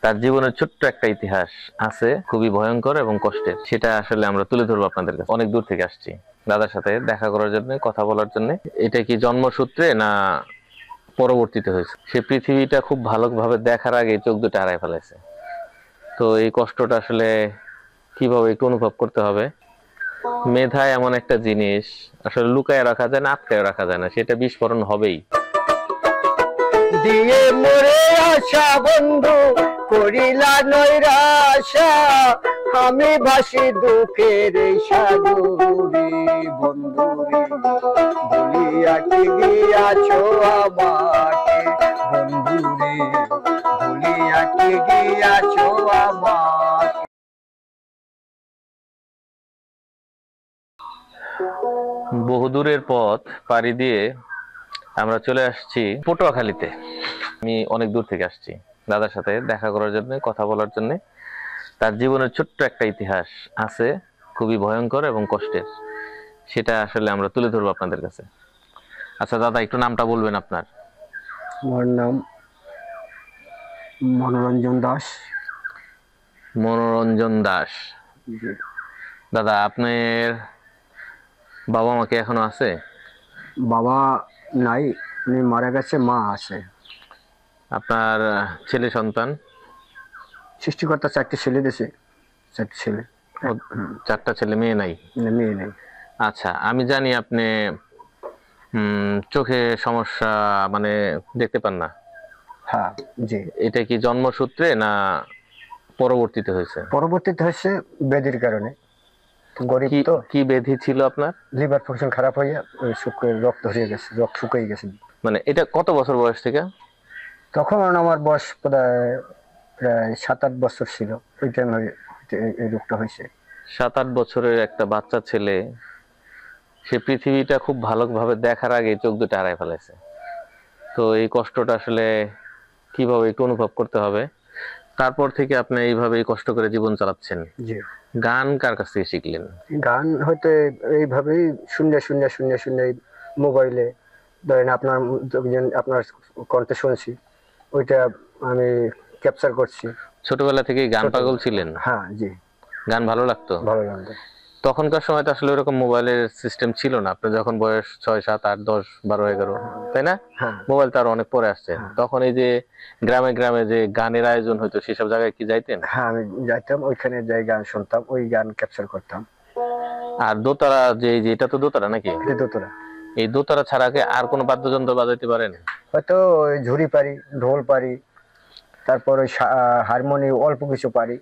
তার জীবনের ছোট্ট একটা ইতিহাস আছে, খুবই ভয়ঙ্কর এবং কষ্টের। সেটা আসলে আমরা তুলে ধরবো আপনাদের কাছে। অনেক দূর থেকে আসছি দাদার সাথে দেখা করার জন্য, কথা বলার জন্য। এটা কি জন্মসূত্রে না পরবর্তীতে হয়েছে? সে পৃথিবীটা খুব ভালোভাবে দেখার আগে চোখ দুটো হারায় ফেলেছে। তো এই কষ্টটা আসলে কিভাবে একটু অনুভব করতে হবে। মেধা এমন একটা জিনিস, আসলে লুকায় রাখা যায় না, আটকায় রাখা যায় না, সেটা বিস্ফোরণ হবেই। দিয়ে মরে আশা বন্ধু করিলা নৈরাশা, আমি ভাসি দুঃখের সাগরে বন্ধুরে, ভুলিয়া কি গিয়াছো আমাকে বন্ধুরে, ভুলিয়া কি গিয়াছো আমাকে। বহুদূরের পথ পাড়ি দিয়ে আমরা চলে আসছি পটুয়াখালীতে। আমি অনেক দূর থেকে আসছি দাদার সাথে দেখা করার জন্য, কথা বলার জন্য। তার জীবনের ছোট্ট একটা ইতিহাস আছে, খুবই ভয়ঙ্কর এবং কষ্টের। সেটা আসলে আমরা তুলে ধরবো আপনাদের কাছে। আচ্ছা দাদা, একটু নামটা বলবেন আপনার? আমার নাম মনোরঞ্জন দাস। মনোরঞ্জন দাস। দাদা, আপনার বাবা মা কি এখনো আছে? বাবা নাই, উনি মারা গেছে, মা আছে। আপনার ছেলে সন্তান? সৃষ্টিকর্তা চারটি ছেলে দিয়েছে, চারটি ছেলে। চারটা ছেলে, মেয়ে নাই? মেয়ে নেই। আচ্ছা, আমি জানি আপনি চোখে সমস্যা, মানে দেখতে পান না। হ্যাঁ, জি। এটা কি জন্মসূত্রে না পরবর্তীতে হয়েছে? পরবর্তীতে হয়েছে ব্যাধির কারণে। গরিব তো। কি ব্যাধি ছিল আপনার? লিভার ফাংশন খারাপ হয়ে ওই শুকিয়ে রক্ত হয়ে গেছে, রক্ত শুকিয়ে গেছে। মানে এটা কত বছর বয়স থেকে? তখন আমার বয়স প্রায় 7-8 বছর ছিল, ওই টাইম এই রোগটা হয়েছে। 7-8 বছরের একটা বাচ্চা ছেলে, সে পৃথিবীটা খুব ভালোভাবে দেখার আগে চোখ দুটো হারায় ফেলেছে। তো এই কষ্টটা আসলে কিভাবে একটু অনুভব করতে হবে। তারপর থেকে আপনি এইভাবে কষ্ট করে জীবন চালাচ্ছেন। জি। গান কার কাছ থেকে শিখলেন? গান হয়তো এইভাবেই শুনে শুনে শুনে শুনে মোবাইলে ধরেন আপনার কণ্ঠে শুনছি, ওইটা আমি ক্যাপচার করছি। ছোটবেলা থেকেই গান পাগল ছিলেন? হ্যাঁ, জি। গান ভালো লাগতো? ভালো লাগতো। তখনকার সময় তো আসলে ওরকম মোবাইলের সিস্টেম ছিল না। আপনার যখন বয়স 6, 7, 8, 10, 12, 11, তাই না? মোবাইল তো আরো অনেক পরে আসছে। তখন এই যে গ্রামে গ্রামে যে গানের আয়োজন হতো, সেসব জায়গায় কি যাইতেন? হ্যাঁ, আমি যাইতাম, ওইখানে যাই গান শুনতাম, ওই গান ক্যাপচার করতাম। আর দোতারা, এটা তো দোতারা নাকি? দোতারা। এই দোতারা ছাড়া কি আর কোনো বাদ্যযন্ত্র বাজাইতে পারেন? হয়তো ঝুড়ি পারি, ঢোল পারি, তারপর ওই হারমোনিয়াম অল্প কিছু পারি।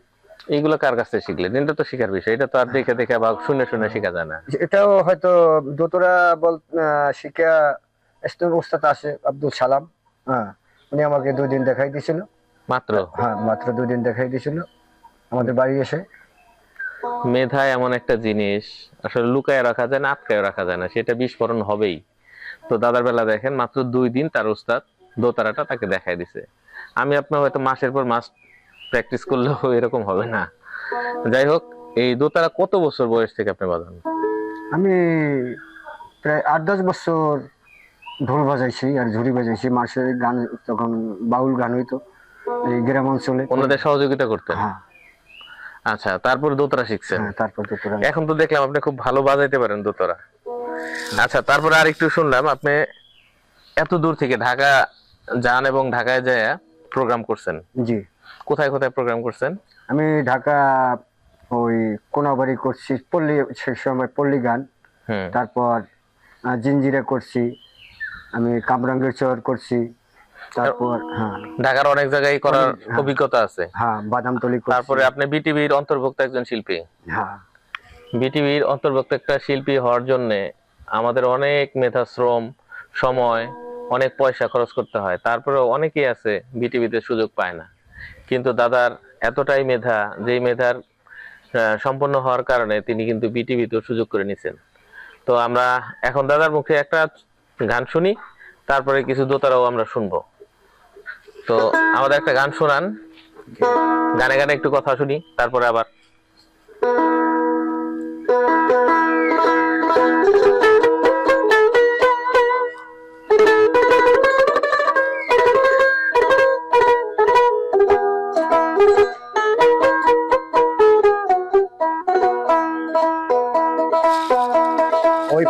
এইগুলো কার কাছ থেকে শিখলেন? এটা তো শিখার বিষয়, এটা তো আর দেখে দেখে বা শুনে শুনে শেখা যায় না। এটাও হয়তো দোতরা শিখা উস্তাদ আছে আব্দুল সালাম। হ্যাঁ, উনি আমাকে 2 দিন দেখাই দিয়েছিল মাত্র? হ্যাঁ, মাত্র 2 দিন দেখাই দিয়েছিল আমাদের বাড়ি এসে। মেধা এমন একটা জিনিস, আসলে লুকায় রাখা যায় না, আটকায় রাখা যায় না, সেটা বিস্ফোরণ হবেই। তো দাদার বেলা দেখেন, মাত্র 2 দিন তার উস্তাদ দোতারাটা তাকে দেখাই দিছে। আমি আপনার হয়তো মাসের পর মাস প্র্যাকটিস করলেও এরকম হবে না। যাই হোক, এই দোতারা কত বছর বয়স থেকে আপনি বাজান? আমি প্রায় 8-10 বছর ঢোল বাজাইছি আর ঝুড়ি বাজাইছি। মাসে গান, তখন বাউল গান হইতো এই গ্রাম অঞ্চলে, ওনাদের সহযোগিতা করতেন? হ্যাঁ। আচ্ছা, তারপর দোতারা শিখছেন? তারপর দোতারা। এখন তো দেখলাম আপনি খুব ভালো বাজাইতে পারেন দোতারা। আচ্ছা, তারপরে আরেকটু শুনলাম আপনি এত দূর থেকে ঢাকা যান এবং ঢাকায় যায় প্রোগ্রাম করছেন। জি। কোথায় কোথায় প্রোগ্রাম করছেন? আমি ঢাকা ওই কোনাবাড়ি করছি, পল্লী, সেই সময় পল্লী গান। তারপর জিঞ্জিরা করছি, আমি কামরাঙ্গীর চর করছি। তারপর ঢাকার অনেক জায়গায় করার অভিজ্ঞতা আছে। হ্যাঁ, বাদামতলি। তারপরে আপনি বিটিভির অন্তর্ভুক্ত একজন শিল্পী। হ্যাঁ, বিটিভির অন্তর্ভুক্ত একটা শিল্পী হওয়ার জন্য আমাদের অনেক মেধা, শ্রম, সময়, অনেক পয়সা খরচ করতে হয়। তারপরে অনেকেই আছে বিটিভিতে সুযোগ পায় না। কিন্তু দাদার এতটাই মেধা, যেই মেধার সম্পন্ন হওয়ার কারণে তিনি কিন্তু বিটিভিতে সুযোগ করে নিছেন। তো আমরা এখন দাদার মুখে একটা গান শুনি, তারপরে কিছু দোতারাও আমরা শুনবো। তো আমাদের একটা গান শোনান, গানে গানে একটু কথা শুনি, তারপরে আবার।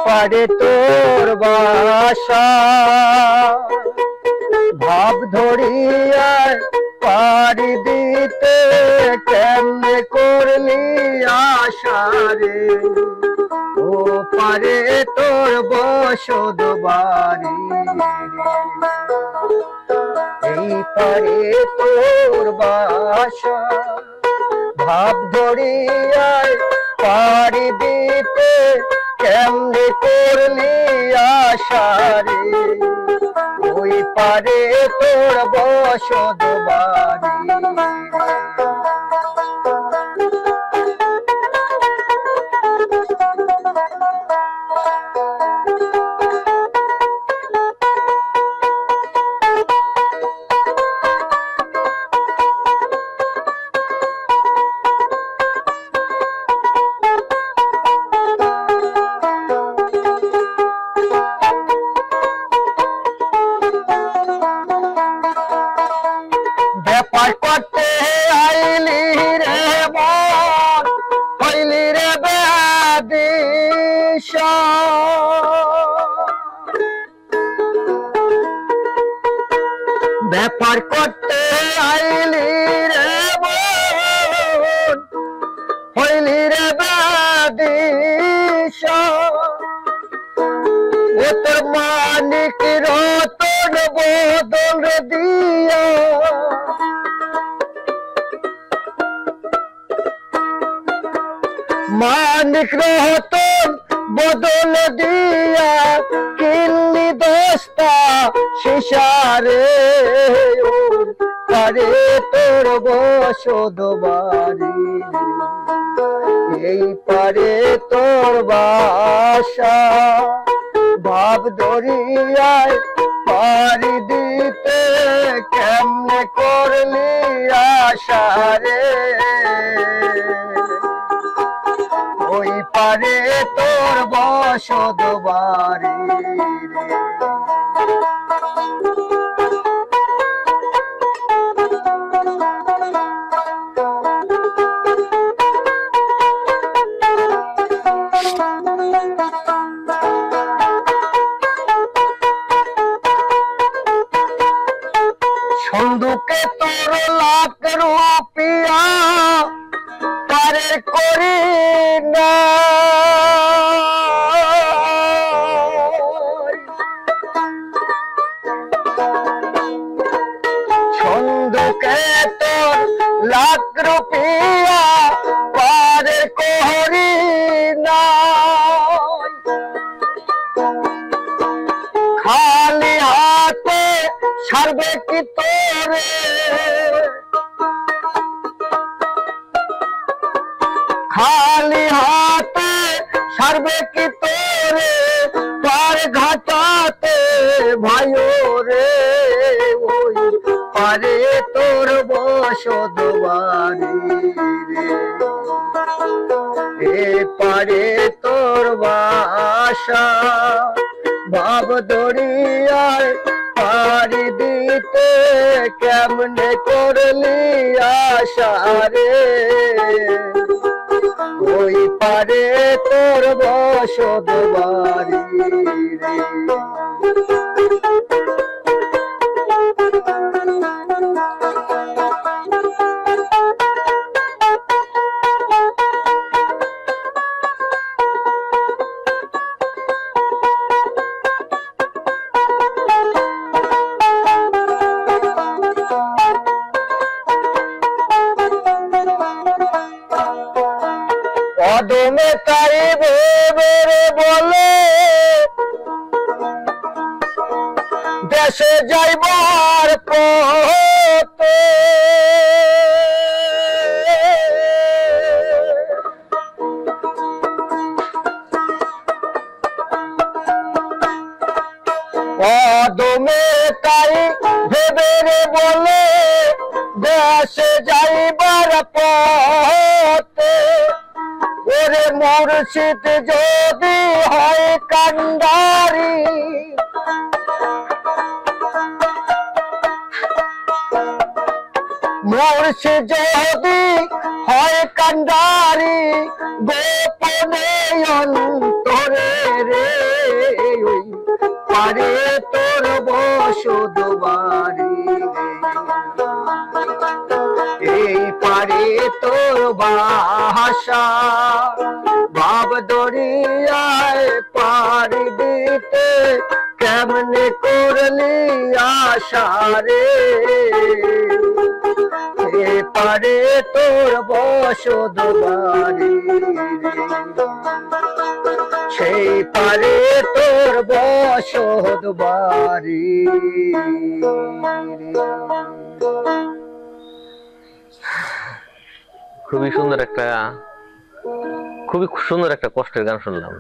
পারে তোর বাসা ভাব ধরিয়ায় পারি দিতে কেমনে করলি আশা রে ও পারে তোর বসত বাড়ি এই পারে তোর বাসা ভাব ধরিয়ায় পারি দিতে কেমনে করলি আশা রে ওই পারে তোর বসত বাড়ি ব্যাপার করতে আইলি রে মন হইলি রে বেদিস ব্যাপার করতে আইলি রে মন হইলি রে বেদিস ও তোর মানিক রতন বদল দিয়া মানিক রতন বদল দিয়া কিল্লি দস্তা শিশারে পারে তোর বসত বাড়ি এই পারে তোর বাসা ভাব দরিয়ায় পারি দিতে কেমনে করলি আশা রে ওই পারে তোর বসত বাড়ি সন্দুকে তোর লাখ রুপিয়া পারে করি না সন্দুকে তোর লাখ রুপিয়া পারে করি না খালি হাতে সারবে কি তোরে খালি হাতে সারবে কি তোরে পার ঘাটাতে ভাইও রে ওই পারে তোর বসত বাড়ি রে এ পারে তোর বাসা ভাব দরিয়ায় পারি দিতে কেমনে করলি আশা রে ওই পারে তোর বসত বাড়ি রে কদমে তাই ভেবে বলে দেশে যাইবার পথে কদমে তাই ভেবে বলে দেশে যাইবার পথে ওরে মুর্শিদ যদি হয় কান্ডারি মুর্শিদ যদি হয় কান্ডারি গোপনে অন্তরে রে ওই পারে তোর বসত বাড়ি এই পারে তোর বাসা ভাব দরিয়ায় পাড়ি দিতে কেমনে করলি আশা রে এ পারে তোর বসত বাড়ি সেই পারে তোর বসত বাড়ি খুবই সুন্দর একটা কষ্টের গান শুনলাম।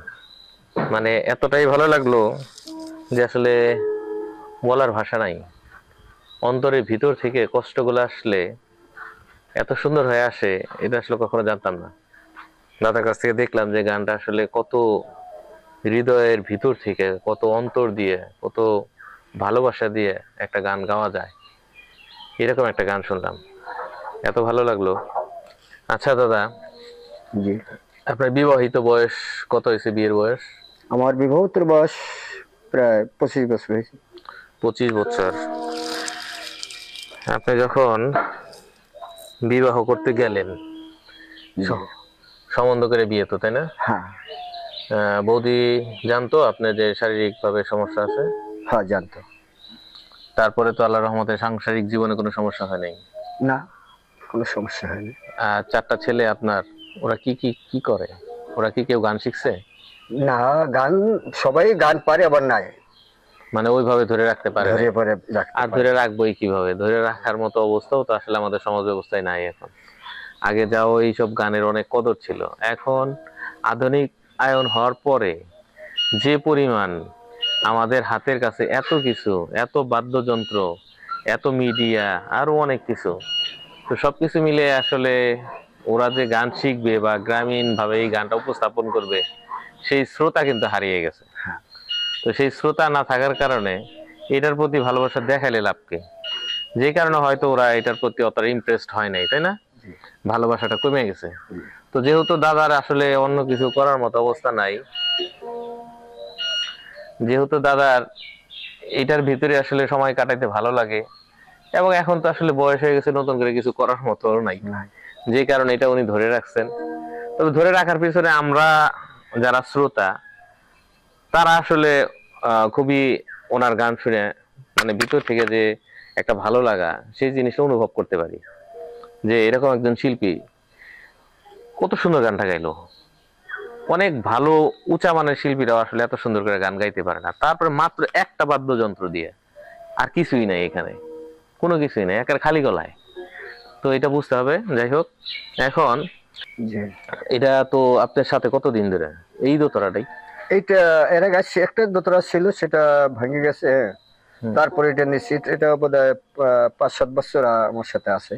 মানে এতটাই ভালো লাগলো যে আসলে বলার ভাষা নাই। অন্তরের ভিতর থেকে কষ্টগুলো আসলে এত সুন্দর হয়ে আসে, এটা আসলে কখনো জানতাম না। দাদার কাছ থেকে দেখলাম যে গানটা আসলে কত হৃদয়ের ভিতর থেকে, কত অন্তর দিয়ে, কত ভালোবাসা দিয়ে একটা গান গাওয়া যায়। এরকম একটা গান শুনলাম, এত ভালো লাগলো। আচ্ছা দাদা, জি, আপনার বিবাহিত বয়স কত হয়েছে? বিয়ের বয়স? আমার বিবাহিত বয়স প্রায় 25 বছর হয়েছে। 25 বছর। আপনি যখন বিবাহ করতে গেলেন, সম্বন্ধ করে বিয়ে তো, তাই না? হ্যাঁ বৌদি জানতো আপনার যে শারীরিক ভাবে সমস্যা আছে? হ্যাঁ জানতো। তারপরে তো আল্লাহর রহমতে সাংসারিক জীবনে কোনো সমস্যা হয় নাই? না, কোনো সমস্যা হয়নি। আর 4টা ছেলে আপনার, ওরা কি করে? ওরা কি কেউ গান শিখছে? না, গান সবাই গান পারে, আবার নাই, মানে ওইভাবে ধরে রাখতে পারে ধরে নাই। পরে আর ধরে রাখবোই কিভাবে? ধরে রাখার মতো অবস্থাও তো আসলে আমাদের সমাজ ব্যবস্থায় নাই এখন। আগে যাও এইসব গানের অনেক কদর ছিল। এখন আধুনিক আয়ন হওয়ার পরে যে পরিমাণ আমাদের হাতের কাছে এত কিছু, এত বাদ্যযন্ত্র, এত মিডিয়া, আরো অনেক কিছু, তো সবকিছু মিলে আসলে ওরা যে গান শিখবে বা গ্রামীণ ভাবে এই গানটা উপস্থাপন করবে, সেই শ্রোতা কিন্তু হারিয়ে গেছে। তো সেই শ্রোতা না থাকার কারণে এটার প্রতি ভালোবাসা দেখালে লাভকে, যে কারণে হয়তো ওরা এটার প্রতি অতটা ইমপ্রেসড হয় নাই, তাই না? ভালোবাসাটা কমে গেছে। তো যেহেতু দাদার আসলে অন্য কিছু করার মতো অবস্থা নাই, যেহেতু দাদার এটার ভিতরে আসলে সময় কাটাইতে ভালো লাগে, এবং এখন তো আসলে বয়স হয়ে গেছে, নতুন করে কিছু করার মতো নাই, যে কারণে এটা উনি ধরে রাখছেন। তবে ধরে রাখার পিছনে আমরা যারা শ্রোতা, তারা আসলে খুবই ওনার গান শুনে মানে ভিতর থেকে যে একটা ভালো লাগা, সেই জিনিসটা অনুভব করতে পারি যে এরকম একজন শিল্পী কত সুন্দর গানটা গাইলো। অনেক ভালো উঁচা মানের শিল্পীরাও আসলে এত সুন্দর করে গান গাইতে পারে না। তারপরে মাত্র একটা বাদ্যযন্ত্র দিয়ে, আর কিছুই নাই এখানে, কোনো কিছুই নাই, একের খালি গলায়। তো এটা বুঝতে হবে। যাই হোক, এখন এটা তো আপনার সাথে কতদিন ধরে এই দোতরাটাই? এইটা এর আগে একটা দোতরা ছিল, সেটা ভেঙে গেছে, তারপরে এটা নিশ্চিত, এটা বোধহয় 5-7 বছর আমার সাথে আছে।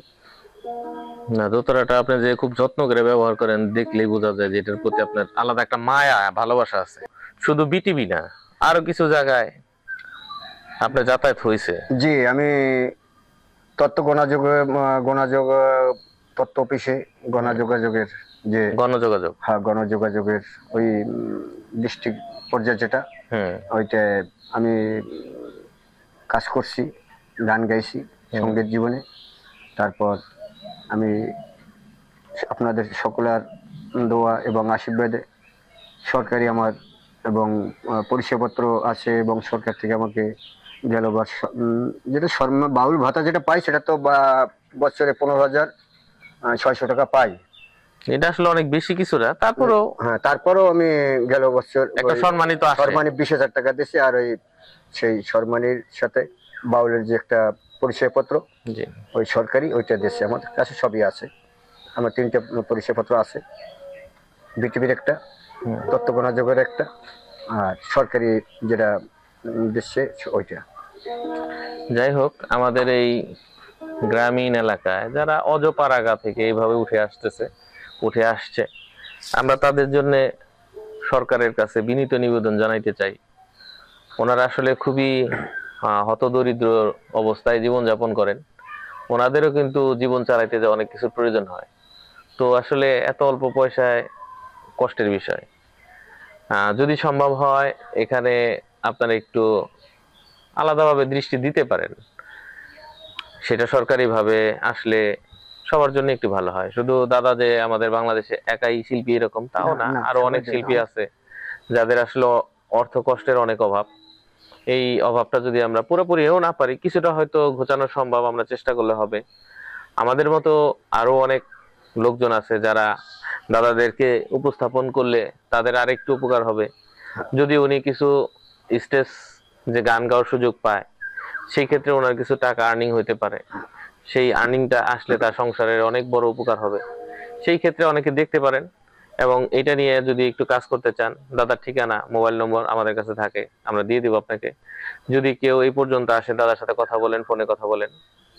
না, দোতরাটা আপনি যে খুব যত্ন করে ব্যবহার করেন, দেখলেই বোঝা যায় যে এটার প্রতি আপনার আলাদা একটা মায়া, ভালোবাসা আছে। শুধু বিটিভি না, আরো কিছু জায়গায় আপনার যাতায়াত হয়েছে। জি, আমি গণযোগ তথ্য অফিসে গণযোগাযোগের যে গণযোগাযোগ, হ্যাঁ গণযোগাযোগের ওই ডিস্ট্রিক্ট পর্যায়ে যেটা, ওইটা আমি কাজ করছি, গান গাইছি সঙ্গীত জীবনে। তারপর আমি আপনাদের সকলের দোয়া এবং আশীর্বাদে সরকারি আমার এবং পরিচয়পত্র আছে, এবং সরকার থেকে আমাকে গেল যেটা বাউল ভাতা যেটা পাই, সেটা তো বছরে 15,600 টাকা পাই। এটা আসলে অনেক বেশি কিছু না, তারপরও হ্যাঁ, তারপরও আমি গেল বছর একটা সম্মানিত সম্মানী 20,000 টাকা দিয়েছি। আর ওই সেই সম্মানীর সাথে বাউলের যে একটা পরিচয়পত্র, ওই সরকারি, ওইটা দিয়েছে। আমার কাছে সবই আছে, আমার 3টে পরিচয়পত্র আছে, বিটিভির একটা, তথ্য গণযোগের একটা, আর সরকারি যেটা দিচ্ছে ওইটা। যাই হোক, আমাদের এই গ্রামীণ এলাকায় যারা অজপাড়াগা থেকে এইভাবে উঠে আসছে, আমরা তাদের জন্য সরকারের কাছে বিনীত নিবেদন জানাইতে চাই। ওনারা আসলে খুবই হতদরিদ্র অবস্থায় জীবনযাপন করেন, ওনাদেরও কিন্তু জীবন চালাইতে যে অনেক কিছু প্রয়োজন হয়। তো আসলে এত অল্প পয়সায় কষ্টের বিষয়। যদি সম্ভব হয় এখানে আপনারা একটু আলাদাভাবে দৃষ্টি দিতে পারেন, সেটা সরকারিভাবে আসলে সবার জন্য একটু ভালো হয়। শুধু দাদা যে আমাদের বাংলাদেশে একাই শিল্পী এরকম তাও না, আরো অনেক শিল্পী আছে যাদের আসলে অর্থ কষ্টের অনেক অভাব। এই অভাবটা যদি আমরা পুরোপুরিও না পারি, কিছুটা হয়তো ঘোচানো সম্ভব, আমরা চেষ্টা করলে হবে। আমাদের মতো আরো অনেক লোকজন আছে যারা দাদাদেরকে উপস্থাপন করলে তাদের আরেকটু উপকার হবে। যদি উনি কিছু স্টেজ যে গান গাওয়ার সুযোগ পায়, সেই ক্ষেত্রে ওনার কিছু টাকা আর্নিং হইতে পারে, সেই আর্নিংটা আসলে তার সংসারের অনেক বড় উপকার হবে। সেই ক্ষেত্রে অনেকে দেখতে পারেন, এবং এটা নিয়ে যদি একটু কাজ করতে চান, দাদার ঠিকানা মোবাইল নম্বর আমাদের কাছে থাকে, আমরা দিয়ে দিব আপনাকে। যদি কেউ এই পর্যন্ত আসে, দাদার সাথে কথা বলেন, ফোনে কথা বলেন,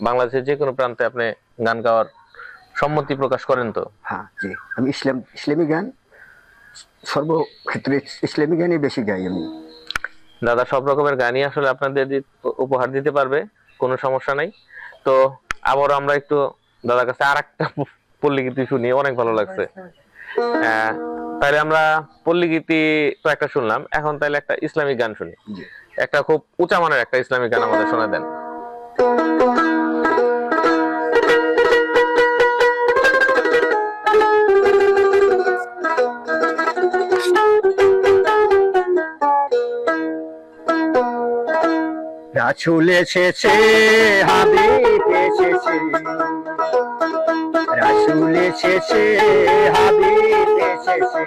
বাংলাদেশের যে কোনো প্রান্তে আপনি গান গাওয়ার সম্মতি প্রকাশ করেন তো? হ্যাঁ জি, আমি ইসলামী গান সর্বক্ষেত্রে ইসলামী গানই বেশি গাই আমি। দাদা সব রকমের গানই আসলে আপনাদের উপহার দিতে পারবে, কোনো সমস্যা নাই। তো আবার আমরা একটু দাদার কাছে আর একটা পল্লী গীতি শুনি, অনেক ভালো লাগছে। তাহলে আমরা পল্লী গীতি তো একটা শুনলাম, এখন তাহলে একটা ইসলামিক গান শুনি। একটা খুব উঁচা মানের একটা ইসলামিক গান আমাদের শোনা দেন। রাসূল এসেছে, হাবিব এসেছে, রাসূল এসেছে, হাবিব এসেছে।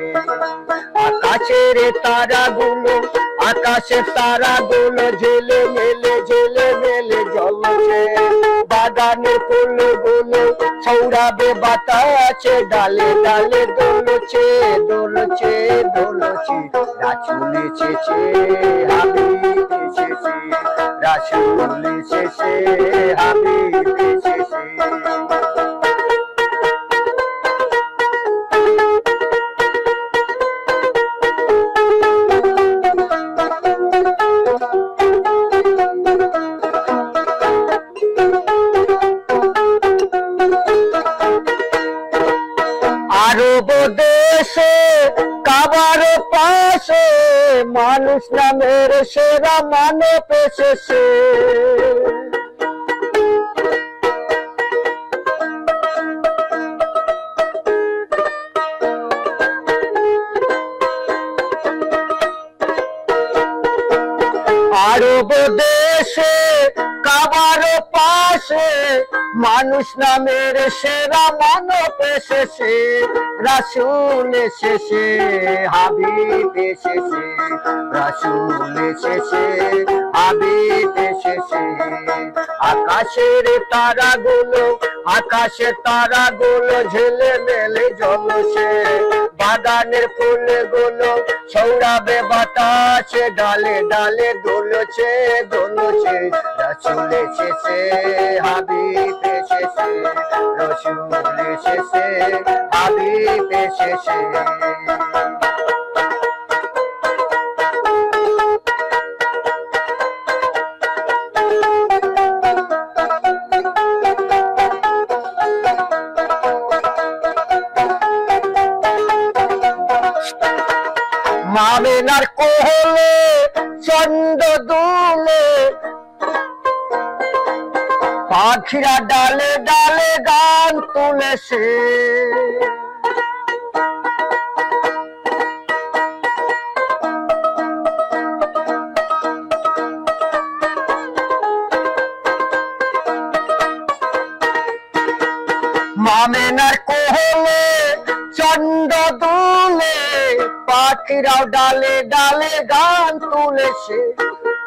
আকাশের তারাগুলো ঝেলে মেলে জ্বলছে, বাগানের ফুলগুলো সৌরভে বাতাসে ডালে দোলছে। রাসূল এসেছে, হাবিব এসেছে, রাসূল এসেছে, হাবিব এসেছে। আরব দেশে কাবার পাশে মানুষ নামের সেরা মানব এসেছে। আরব দেশে কাবার পাশে মানুষ নামের সেরা মানব এসেছে। রাসূল এসেছে, হাবিব এসেছে, রাসূল এসেছে, হাবিব এসেছে। আকাশের তারাগুলো ঝেলে মেলে জ্বলছে, বাগানের ফুলগুলো সৌরভে বাতাসে ডালে দোলছে। রাসূল এসেছে, হাবিব এসেছে, রাসূল এসেছে, হাবিব এসেছে। মামিনার কোলে চন্দ্র দুলে, পাখিরা ডালে গান তুলেছে। মামিনার কোলে চন্দ্র দুলে, পাখিরাও ডালে গান তুলেছে।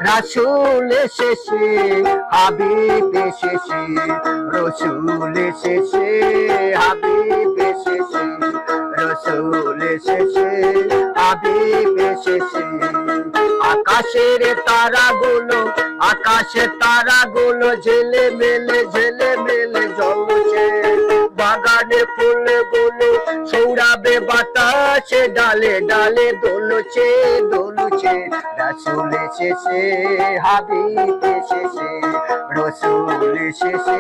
রাসূল এসেছে, হাবিব এসেছে, রাসূল এসেছে, হাবিব এসেছে, রাসূল এসেছে, হাবিব এসেছে। আকাশের তারাগুলো ঝেলে মেলে জ্বলছে, বাগানের ফুলগুলো সৌরভে বাতাসে ডালে দোলছে। রাসূল এসেছে, হাবিব এসেছে, রাসূল এসেছে,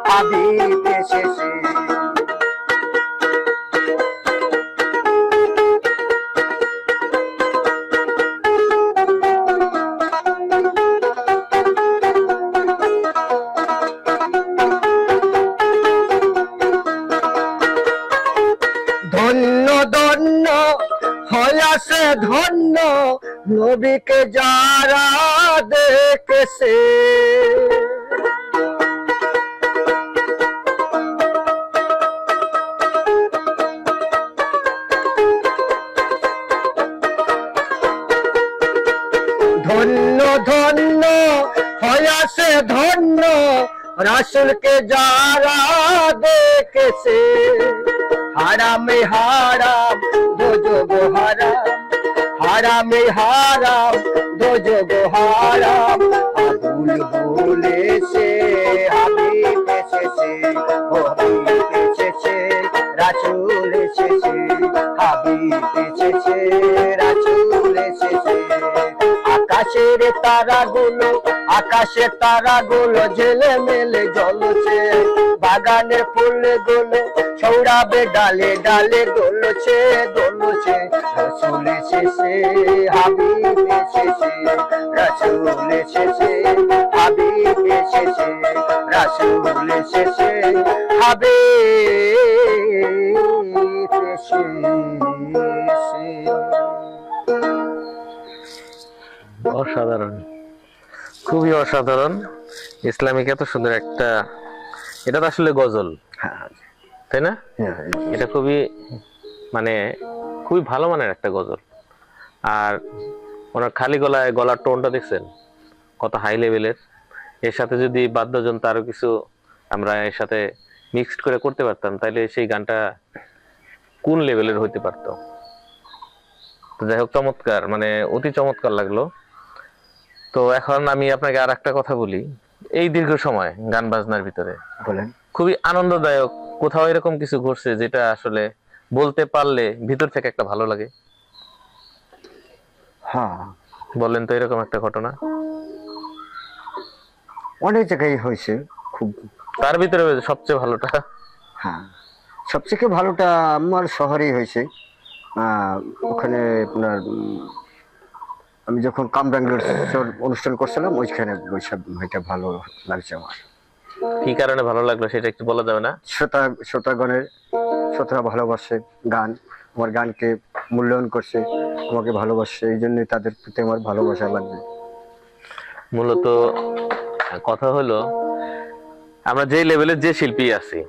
হাবিব এসেছে। হয়াছে ধন্য নবীকে যারা দেখেছে। ধন্য ধন্য হয়াছে ধন্য রাসূলকে যারা দেখেছে। হারামে হারাম দোজখ হারাম, হারামে হারাম দোজখ হারাম। আবুল বলেছে হাবিব এসেছে, হাবিব এসেছে, রাসূল এসেছে, হাবিব এসেছে, রাসূল এসেছে। আকাশের তারাগুলো, আকাশের তারাগুলো ঝেলে মেলে জ্বলছে, বাগানের ফুলগুলো সৌরভে ডালে ডালে দোলছে দোলছে। রাসূল এসেছে, হাবিব এসেছে, রাসূল এসেছে, হাবিব এসেছে, রাসূল এসেছে, হাবিব এসেছে। অসাধারণ, খুবই অসাধারণ। ইসলামিক এত সুন্দর একটা, এটা তো আসলে গজল, তাই না? এটা খুবই মানে খুবই ভালো মানের একটা গজল। আর ওনার খালি গলায় গলার টোনটা দেখছেন কত হাই লেভেলের। এর সাথে যদি বাদ্যযন্ত্র আরো কিছু আমরা এর সাথে মিক্সড করে করতে পারতাম, তাহলে সেই গানটা কোন লেভেলের হইতে পারতো। যাই হোক, চমৎকার, মানে অতি চমৎকার লাগলো। তো এখন আমি আপনাকে আর একটা কথা বলি। এই দীর্ঘ সময় গান বাজনার ভিতরে বলেন, খুবই আনন্দদায়ক কোথাও এরকম কিছু ঘটছে যেটা আসলে বলতে পারলে ভিতর থেকে একটা ভালো লাগে? হ্যাঁ বলেন তো এরকম একটা ঘটনা। অনেক জায়গায় হয়েছে খুব। তার ভিতরে সবচেয়ে ভালোটা? হ্যাঁ, সবথেকে ভালোটা আমার শহরেই হয়েছে। ওখানে আপনার আমি যখন কামরাঙ্গীর অনুষ্ঠান করছিলাম, ওইখানে ওইসব এটা ভালো লাগছে আমার। কি কারণে ভালো লাগলো সেটা একটু বলা যাবে না? শ্রোতাগণের, শ্রোতারা ভালোবাসে গান, আমার গানকে মূল্যায়ন করছে, আমাকে ভালোবাসে, এই জন্যই তাদের প্রতি আমার ভালোবাসা লাগবে। মূলত কথা হলো, আমরা যে লেভেলের যে শিল্পী আছি,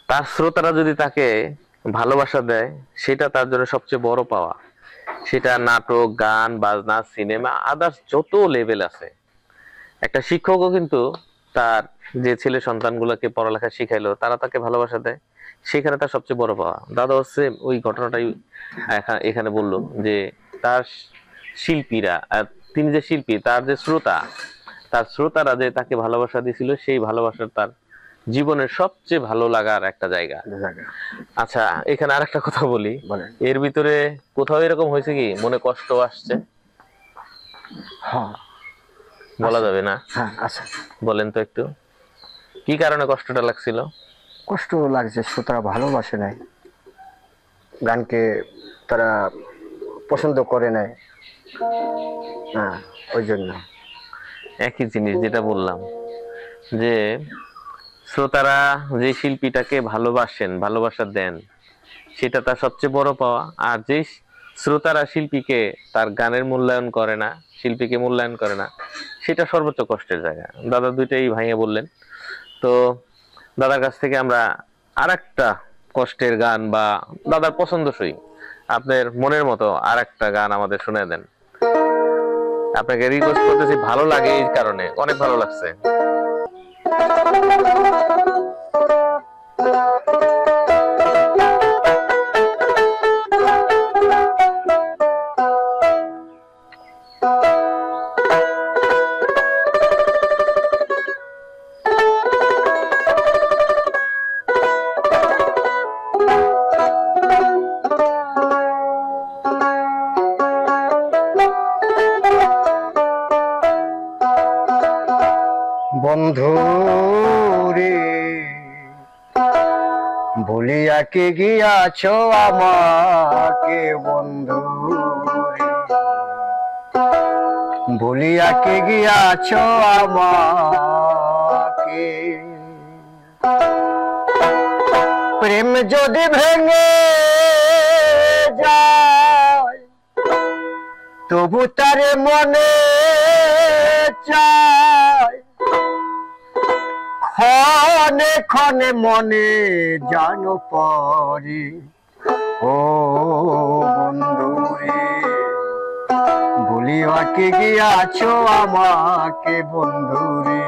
তার শ্রোতারা যদি তাকে ভালোবাসা দেয়, সেটা তার জন্য সবচেয়ে বড় পাওয়া। সেটা নাটক, গান, বাজনা, সিনেমা, আদার্স যত লেভেল আছে। একটা শিক্ষকও কিন্তু তার যে ছেলে সন্তানগুলোকে পড়ালেখা শিখাইলো, তারা তাকে ভালোবাসা দেয়, সেখানে তার সবচেয়ে বড় পাওয়া। দাদা হচ্ছে ওই ঘটনাটাই এখানে বললো যে তার শিল্পীরা, তিনি যে শিল্পী, তার যে শ্রোতা, তার শ্রোতারা যে তাকে ভালোবাসা দিয়েছিল, সেই ভালোবাসার তার জীবনের সবচেয়ে ভালো লাগার একটা জায়গা। আচ্ছা, এখানে আরেকটা কথা বলি, এর ভিতরে কোথাও এরকম হয়েছে কি মনে কষ্ট আসছে? হ্যাঁ, বলা যাবে না? হ্যাঁ আচ্ছা, বলেন তো একটু, কি কারণে কষ্টটা লাগছিল? কষ্ট লাগছে, শ্রোতারা ভালোবাসে নাই, গানকে তারা পছন্দ করে নাই। হ্যাঁ, ওই জন্য একই জিনিস যেটা বললাম, যে শ্রোতারা যে শিল্পীটাকে ভালোবাসেন, ভালোবাসা দেন, সেটা তার সবচেয়ে বড় পাওয়া। আর যে শ্রোতারা শিল্পীকে তার গানের মূল্যায়ন করে না, শিল্পীকে মূল্যায়ন করে না, সেটা সর্বোচ্চ কষ্টের জায়গা। দাদা দুইটাই ভাইয়া বললেন। তো দাদার কাছ থেকে আমরা আরেকটা কষ্টের গান বা দাদার পছন্দসই আপনার মনের মতো আরেকটা গান আমাদের শুনে দেন। আপনাকে রিকোয়েস্ট করতেছি, ভালো লাগে এই কারণে, অনেক ভালো লাগছে। বন্ধু রে, ভুলিয়া কে গিয়াছ আমাকে, বন্ধু রে, ভুলিয়া কে গিয়াছ আমাকে। প্রেম যদি ভেঙে যায়, তবু তারে মনে চায়, ক্ষণে ক্ষণে মনে জানো পরে। ও বন্ধুরে, ভুলিয়া কি গিয়াছো আমাকে বন্ধুরে,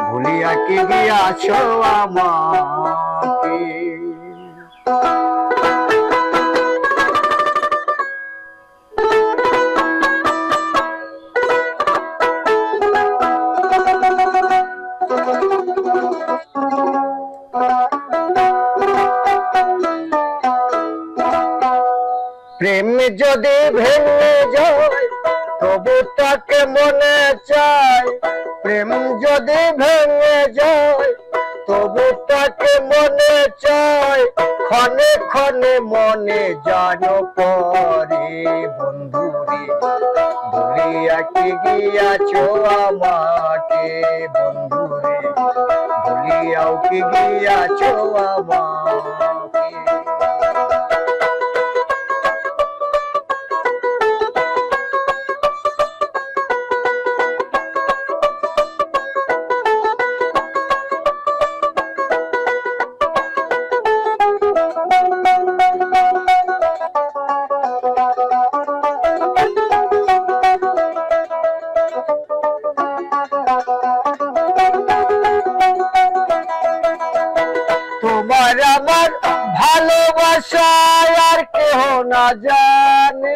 ভুলিয়া কি গিয়াছো আমাকে। প্রেম যদি ভেঙে যায় তবু তাকে মনে চায়, প্রেম যদি ভেঙে যায় তবু তাকে মনে চায়, ক্ষণে ক্ষণে মনে জানো পরে। বন্ধুরে, ভুলিয়া কি গিয়াছো আমাকে বন্ধুরে, ভুলিয়াও কি গিয়াছো আমাকে। তোমার আমার ভালোবাসা আর কেহ না জানে,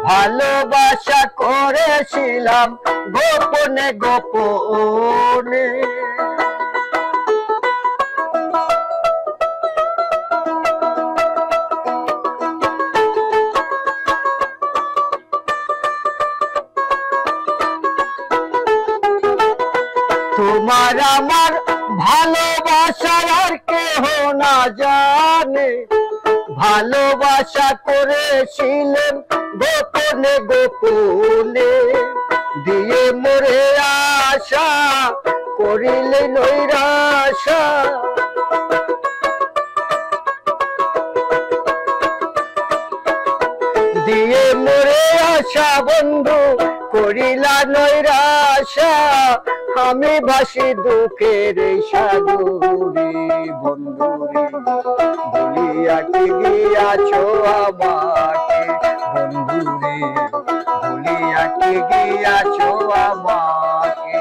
ভালোবাসা করেছিলাম গোপনে গোপনে। তোমার আমার ভালোবাসা আর কেহ না জানে, ভালোবাসা করেছিলেন গোপনে গোপনে। দিয়ে মোরে আশা করিলে নৈরাশা, দিয়ে মোরে আশা বন্ধু করিলা নৈরাশা। আমি ভাসি দুঃখের সাগরে বন্ধুরে, ভুলিয়া কি গিয়াছো আমাকে বন্ধুরে, ভুলিয়া কি গিয়াছো আমাকে।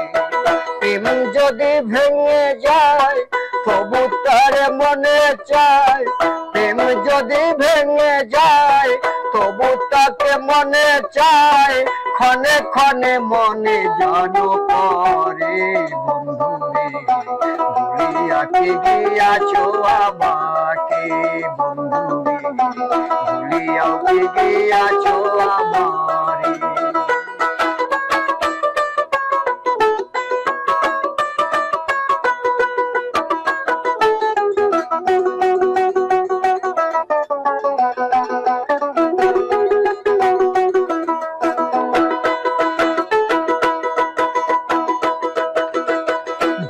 প্রেম যদি ভেঙে যায় তবু তার মনে চায়, প্রেম যদি ভেঙে যায় তবু তাকে মনে চায়, ক্ষণে ক্ষণে মনে জানো পরে। বন্ধুরে, ভুলিয়া কি গিয়াছো আমাকে বন্ধুরে, ভুলিয়াও কি গিয়াছো আমারে।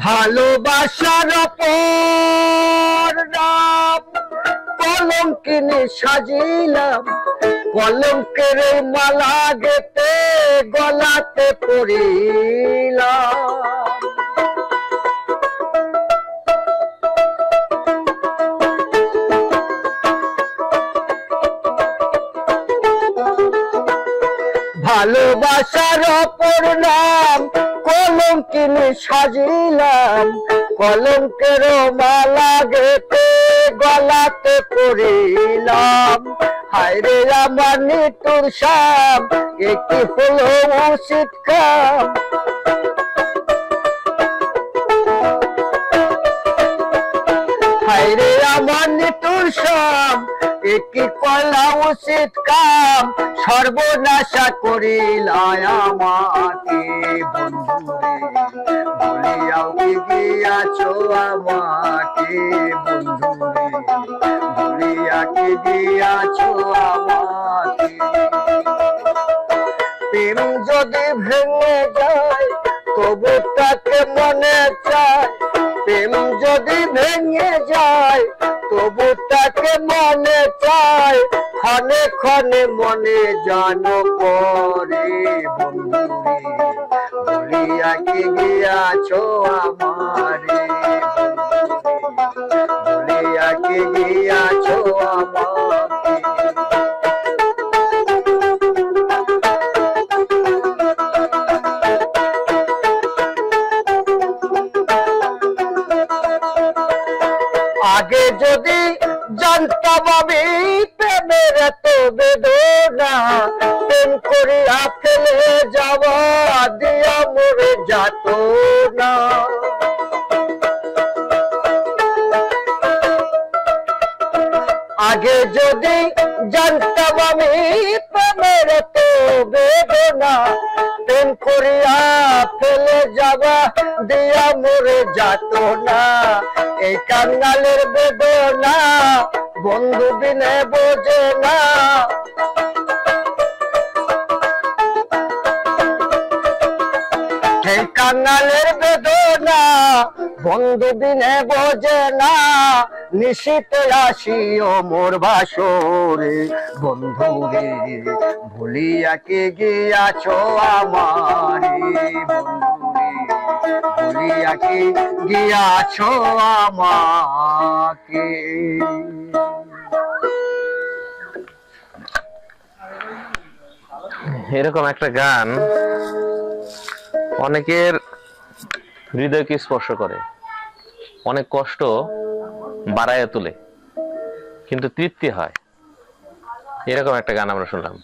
ভালোবাসার অপর নাম কলঙ্কিনী সাজিলাম, কলঙ্কের মালা গেতে গলাতে পড়িলাম। ভালোবাসার অপর নাম কলঙ্কিনী সাজিলাম, কলঙ্কের মালা গেতে গলাতে পড়িলাম। হায়রে আমার নিতুর শাম, এ কি হলো উচিত কাম। হায়রে আমার নিতুর শাম, এ কি কলা উচিত কাম। সর্বনাশা করিলায় আমাকে বন্ধুরে, ভুলিয়াও কি গিয়াছো আমাকে বন্ধুরে, ভুলিয়া কি গিয়াছো আমাকে। প্রেম যদি ভেঙে যায় তবু তাকে মনে চায়, প্রেম যদি ভেঙে যায় তবু তাকে মনে চায়, ক্ষণে ক্ষণে মনে যেন পড়ে। বন্ধুরে ভুলিয়া কি গিয়াছো আমারে, ভুলিয়া কি গিয়াছো আমাকে। আগে যদি জানতাম আমি প্রেমের এত বেদনা, প্রেম করিয়া ফেলে যাওয়া দিয়া মরে যাত না। আগে যদি জানতাম আমি প্রেমের এত বেদনা, প্রেম করিয়া ফেলে যাওয়া দিয়া মরে যাত না। এই কাঙ্গালের বেদনা বন্ধু বিনে বোঝে না। এই কাঙ্গালের বেদনা বন্ধু বিনে বোঝে না। নিশীতে আসিও মোর বাসরে, বন্ধুরে ভুলিয়া কি গিয়াছো আমারে, বন্ধুরে ভুলিয়া কি গিয়াছো আমাকে। এরকম একটা গান অনেকের হৃদয়কে স্পর্শ করে, অনেক কষ্ট বাড়াইয়া তোলে, কিন্তু তৃপ্তি হয়। এরকম একটা গান আমরা শুনলাম।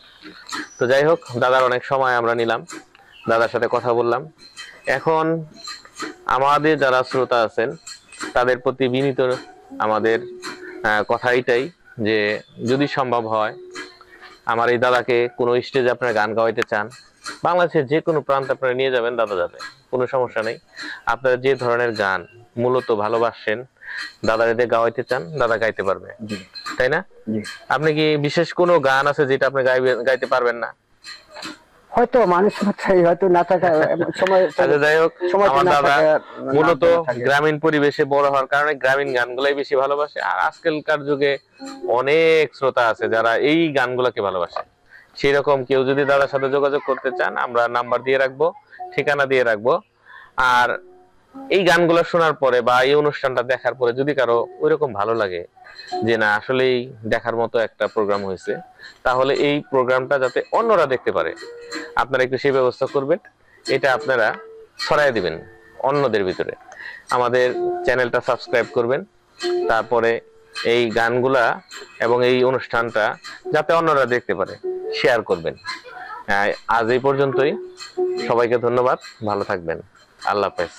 তো যাই হোক, দাদার অনেক সময় আমরা নিলাম, দাদার সাথে কথা বললাম। এখন আমাদের যারা শ্রোতা আছেন তাদের প্রতি বিনীত আমাদের কথা এটাই যে যদি সম্ভব হয় আমার এই দাদাকে কোনো স্টেজে আপনারা গান গাওয়াইতে চান, বাংলাদেশের যে কোনো প্রান্তে আপনারা নিয়ে যাবেন, দাদা যাবে, কোনো সমস্যা নেই। আপনারা যে ধরনের গান মূলত ভালোবাসেন, দাদার এদের গাওয়াইতে চান, দাদা গাইতে পারবে, তাই না? আপনি কি বিশেষ কোনো গান আছে যেটা আপনি গাইতে পারবেন না? হয়তো মানুষ মাত্রাই হয়তো না থাকা সময়। আচ্ছা, যাই হোক, আমার দাদা মূলত গ্রামীণ পরিবেশে বড় হওয়ার কারণে গ্রামীণ গানগুলাই বেশি ভালোবাসে। আর আজকালকার যুগে অনেক শ্রোতা আছে যারা এই গানগুলোকে ভালোবাসে। সেই রকম কেউ যদি দাদার সাথে যোগাযোগ করতে চান, আমরা নাম্বার দিয়ে রাখবো, ঠিকানা দিয়ে রাখবো। আর এই গানগুলো শোনার পরে বা এই অনুষ্ঠানটা দেখার পরে যদি কারো ওইরকম ভালো লাগে যে না আসলেই দেখার মতো একটা প্রোগ্রাম হয়েছে, তাহলে এই প্রোগ্রামটা যাতে অন্যরা দেখতে পারে আপনারা একটু সেই ব্যবস্থা করবেন। এটা আপনারা ছড়াই দিবেন অন্যদের ভিতরে। আমাদের চ্যানেলটা সাবস্ক্রাইব করবেন, তারপরে এই গানগুলা এবং এই অনুষ্ঠানটা যাতে অন্যরা দেখতে পারে শেয়ার করবেন। আজ এই পর্যন্তই, সবাইকে ধন্যবাদ, ভালো থাকবেন, আল্লাহ হাফেজ।